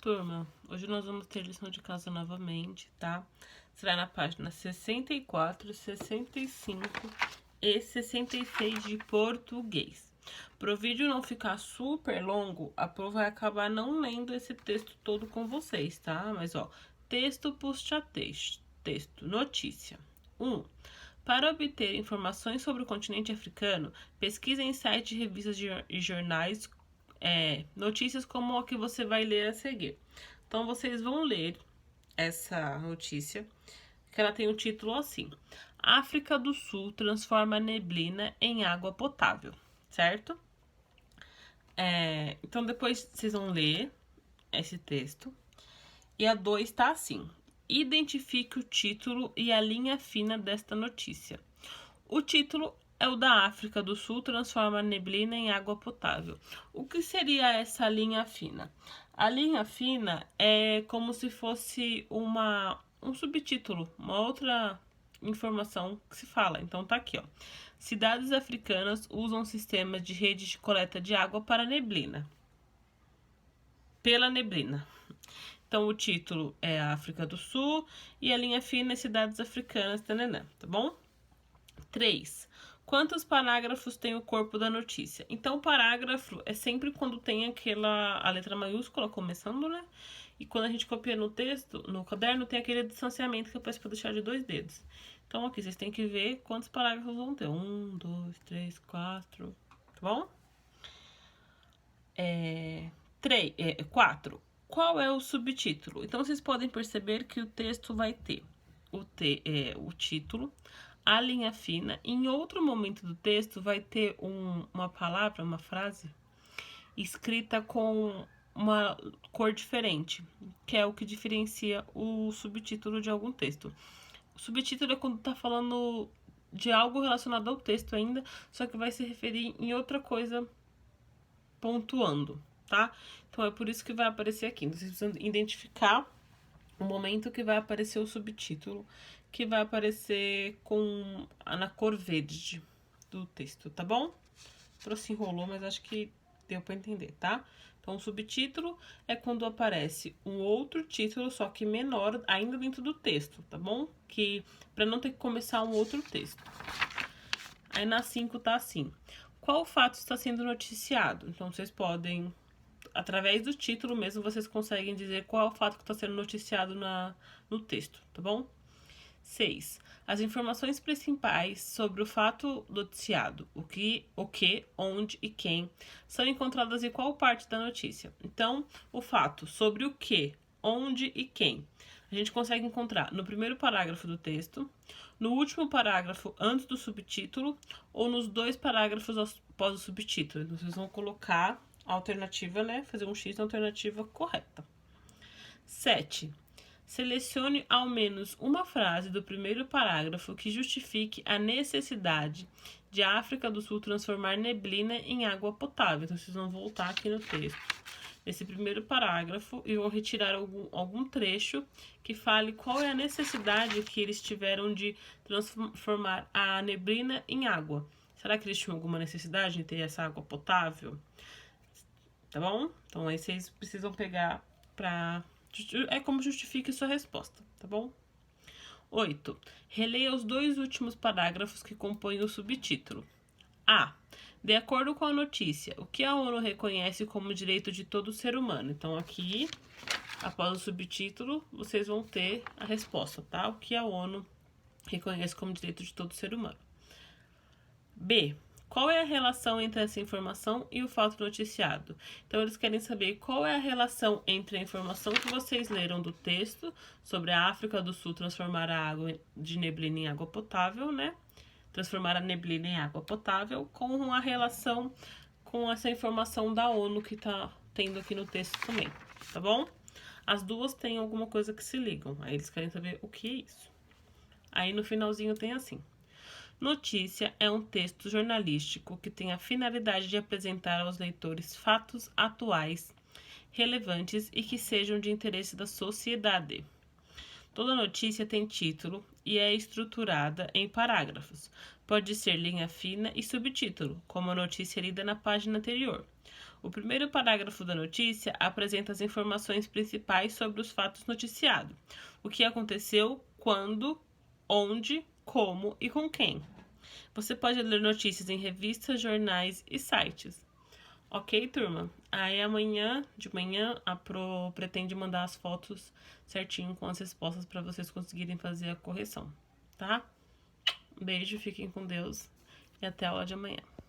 Turma, hoje nós vamos ter lição de casa novamente, tá? Será na página 64, 65 e 66 de português. Para o vídeo não ficar super longo, a Pro vai acabar não lendo esse texto todo com vocês, tá? Mas, ó, texto puxa texto, notícia. 1. Para obter informações sobre o continente africano, pesquise em sites, revistas e jornais notícias como a que você vai ler a seguir. Então, vocês vão ler essa notícia, que ela tem o título assim: África do Sul transforma neblina em água potável, certo? Então, depois vocês vão ler esse texto. E a 2 tá assim: identifique o título e a linha fina desta notícia. O título é o da África do Sul transforma a neblina em água potável. O que seria essa linha fina? A linha fina é como se fosse um subtítulo, uma outra informação que se fala. Então tá aqui, ó. Cidades africanas usam sistemas de rede de coleta de água para neblina. Pela neblina. Então o título é África do Sul e a linha fina é cidades africanas, tá bom? 3. Quantos parágrafos tem o corpo da notícia? Então, o parágrafo é sempre quando tem a letra maiúscula começando, né? E quando a gente copia no texto, no caderno, tem aquele distanciamento que eu peço para deixar de 2 dedos. Então, aqui vocês têm que ver quantos parágrafos vão ter. 1, 2, 3, 4. Tá bom? 4. Qual é o subtítulo? Então, vocês podem perceber que o texto vai ter o título, a linha fina. Em outro momento do texto vai ter uma palavra, uma frase escrita com uma cor diferente, que é o que diferencia o subtítulo de algum texto. O subtítulo é quando tá falando de algo relacionado ao texto ainda, só que vai se referir em outra coisa pontuando, tá? Então é por isso que vai aparecer aqui. Então, vocês precisam identificar o momento que vai aparecer o subtítulo, que vai aparecer na cor verde do texto, tá bom? Trouxe enrolou, mas acho que deu para entender, tá? Então, o subtítulo é quando aparece um outro título, só que menor, ainda dentro do texto, tá bom? Que para não ter que começar um outro texto. Aí na 5 tá assim: qual fato está sendo noticiado? Então, vocês podem, através do título mesmo, vocês conseguem dizer qual é o fato que está sendo noticiado no texto, tá bom? 6. As informações principais sobre o fato noticiado, o que, onde e quem, são encontradas em qual parte da notícia. Então, o fato sobre o que, onde e quem, a gente consegue encontrar no primeiro parágrafo do texto, no último parágrafo antes do subtítulo ou nos 2 parágrafos após o subtítulo. Então, vocês vão colocar a alternativa, né? Fazer um X na alternativa correta. 7. Selecione ao menos uma frase do primeiro parágrafo que justifique a necessidade de a África do Sul transformar neblina em água potável. Então, vocês vão voltar aqui no texto, nesse primeiro parágrafo, e vão retirar algum trecho que fale qual é a necessidade que eles tiveram de transformar a neblina em água. Será que eles tinham alguma necessidade de ter essa água potável? Tá bom? Então, aí vocês precisam pegar pra... É como justifique sua resposta, tá bom? 8. Releia os 2 últimos parágrafos que compõem o subtítulo. A. De acordo com a notícia, o que a ONU reconhece como direito de todo ser humano? Então, aqui, após o subtítulo, vocês vão ter a resposta, tá? O que a ONU reconhece como direito de todo ser humano. B. Qual é a relação entre essa informação e o fato noticiado? Então, eles querem saber qual é a relação entre a informação que vocês leram do texto sobre a África do Sul transformar a água de neblina em água potável, né? Transformar a neblina em água potável, com a relação com essa informação da ONU que tá tendo aqui no texto também, tá bom? As duas têm alguma coisa que se ligam, aí eles querem saber o que é isso. Aí no finalzinho tem assim: notícia é um texto jornalístico que tem a finalidade de apresentar aos leitores fatos atuais, relevantes e que sejam de interesse da sociedade. Toda notícia tem título e é estruturada em parágrafos. Pode ser linha fina e subtítulo, como a notícia lida na página anterior. O primeiro parágrafo da notícia apresenta as informações principais sobre os fatos noticiados. O que aconteceu, quando, onde, como e com quem. Você pode ler notícias em revistas, jornais e sites. Ok, turma? Aí amanhã, de manhã, a Pro pretende mandar as fotos certinho com as respostas para vocês conseguirem fazer a correção, tá? Beijo, fiquem com Deus e até a aula de amanhã.